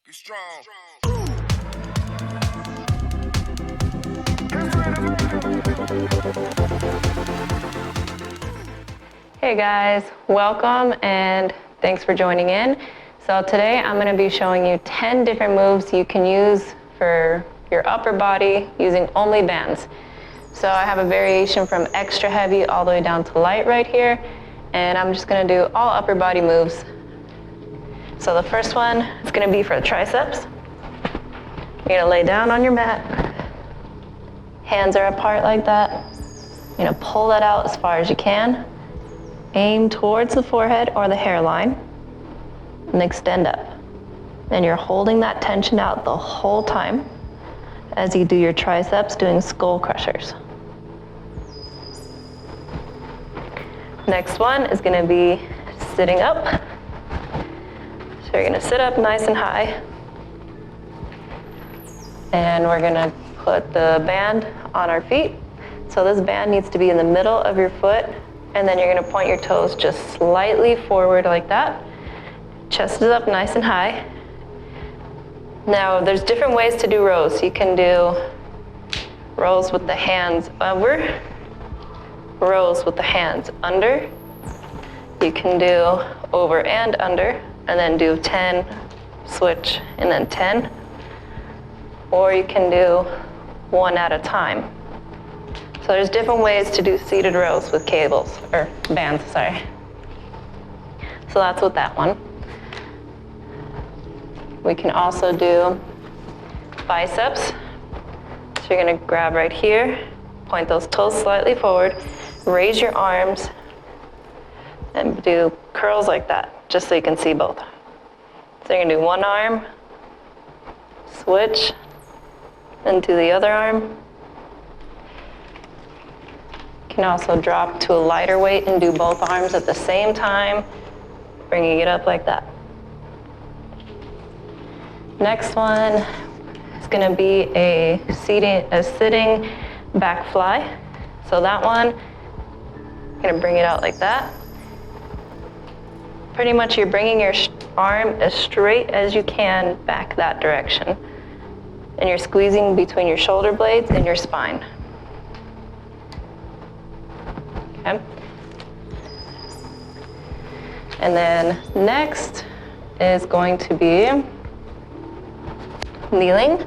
Get strong. Hey guys, welcome and thanks for joining in. So today I'm going to be showing you 10 different moves you can use for your upper body using only bands. So I have a variation from extra heavy all the way down to light right here, and I'm just going to do all upper body moves. So the first one is going to be for the triceps. You're going to lay down on your mat. Hands are apart like that. You're going to pull that out as far as you can. Aim towards the forehead or the hairline and extend up. And you're holding that tension out the whole time as you do your triceps, doing skull crushers. Next one is going to be sitting up. So you're going to sit up nice and high. And we're going to put the band on our feet. So this band needs to be in the middle of your foot, and then you're going to point your toes just slightly forward like that. Chest is up nice and high. Now there's different ways to do rows. You can do rows with the hands over, rows with the hands under. You can do over and under, and then do 10, switch, and then 10. Or you can do one at a time. So there's different ways to do seated rows with cables, or bands, sorry. So that's with that one. We can also do biceps. So you're gonna grab right here, point those toes slightly forward, raise your arms, and do curls like that, just so you can see both. So you're gonna do one arm, switch, and do the other arm. You can also drop to a lighter weight and do both arms at the same time, bringing it up like that. Next one is going to be a sitting back fly. So that one, I'm going to bring it out like that. Pretty much you're bringing your arm as straight as you can back that direction. And you're squeezing between your shoulder blades and your spine. Okay. And then next is going to be kneeling.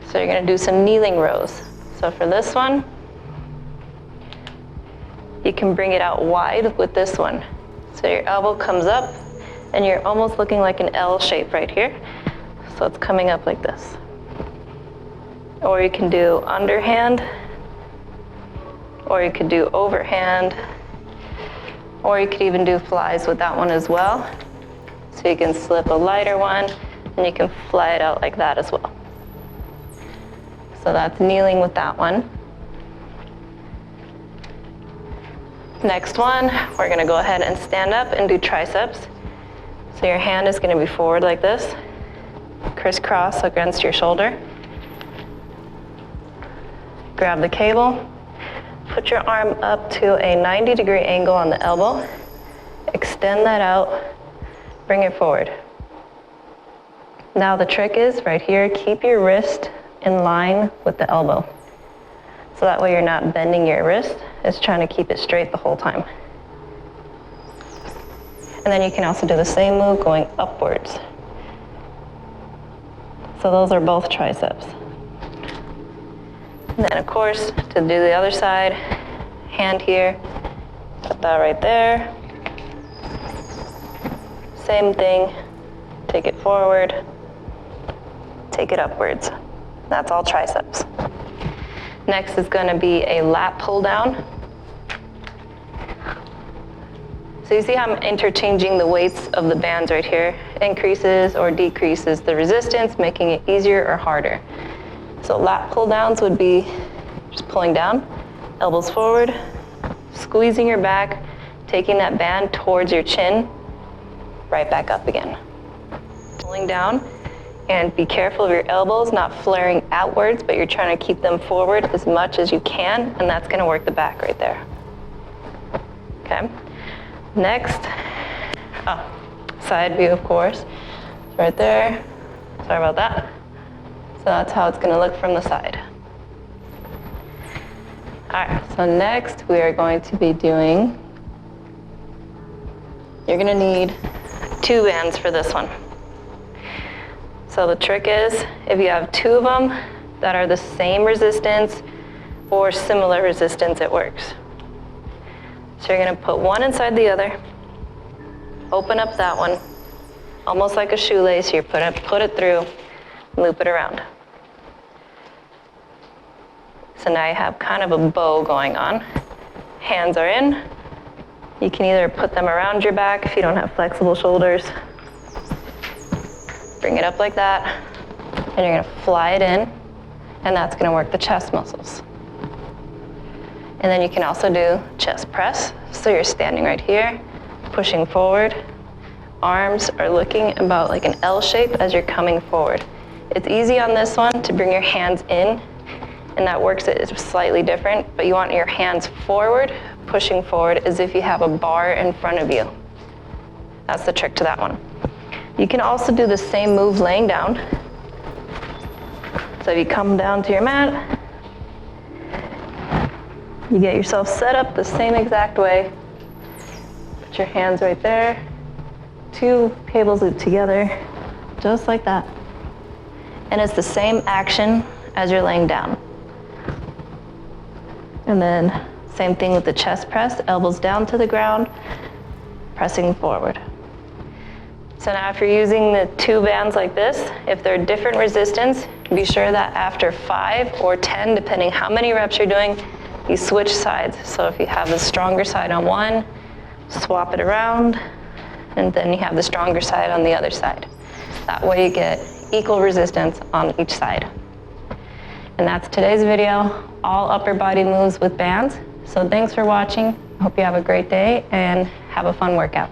So you're going to do some kneeling rows. So for this one, you can bring it out wide with this one. So your elbow comes up and you're almost looking like an L shape right here. So it's coming up like this. Or you can do underhand, or you could do overhand, or you could even do flies with that one as well. So you can slip a lighter one and you can fly it out like that as well. So that's kneeling with that one. Next one, we're gonna go ahead and stand up and do triceps. So your hand is gonna be forward like this, crisscross against your shoulder. Grab the cable, put your arm up to a 90-degree angle on the elbow, extend that out, bring it forward. Now the trick is right here, keep your wrist in line with the elbow. So that way you're not bending your wrist, it's trying to keep it straight the whole time. And then you can also do the same move going upwards. So those are both triceps. And then of course, to do the other side, hand here, put that right there. Same thing, take it forward, take it upwards. That's all triceps. Next is gonna be a lat pull down. So you see how I'm interchanging the weights of the bands right here? Increases or decreases the resistance, making it easier or harder. So lat pull downs would be just pulling down, elbows forward, squeezing your back, taking that band towards your chin, right back up again. Pulling down, and be careful of your elbows not flaring outwards, but you're trying to keep them forward as much as you can, and that's gonna work the back right there. Okay, next, side view of course. It's right there. Sorry about that. So that's how it's gonna look from the side. All right, so next we are going to be doing, you're gonna need 2 bands for this one. So the trick is, if you have 2 of them that are the same resistance or similar resistance, it works. So you're gonna put one inside the other, open up that one, almost like a shoelace. You put it through, loop it around. So now you have kind of a bow going on. Hands are in. You can either put them around your back if you don't have flexible shoulders. Bring it up like that, and you're gonna fly it in, and that's gonna work the chest muscles. And then you can also do chest press. So you're standing right here, pushing forward. Arms are looking about like an L shape as you're coming forward. It's easy on this one to bring your hands in, and that works it slightly different, but you want your hands forward, pushing forward as if you have a bar in front of you. That's the trick to that one. You can also do the same move laying down. So if you come down to your mat, you get yourself set up the same exact way. Put your hands right there, 2 cables loop together, just like that. And it's the same action as you're laying down. And then same thing with the chest press, elbows down to the ground, pressing forward. So now if you're using the 2 bands like this, if they're different resistance, be sure that after 5 or 10, depending how many reps you're doing, you switch sides. So if you have the stronger side on one, swap it around, and then you have the stronger side on the other side. That way you get equal resistance on each side. And that's today's video, all upper body moves with bands. So thanks for watching. I hope you have a great day and have a fun workout.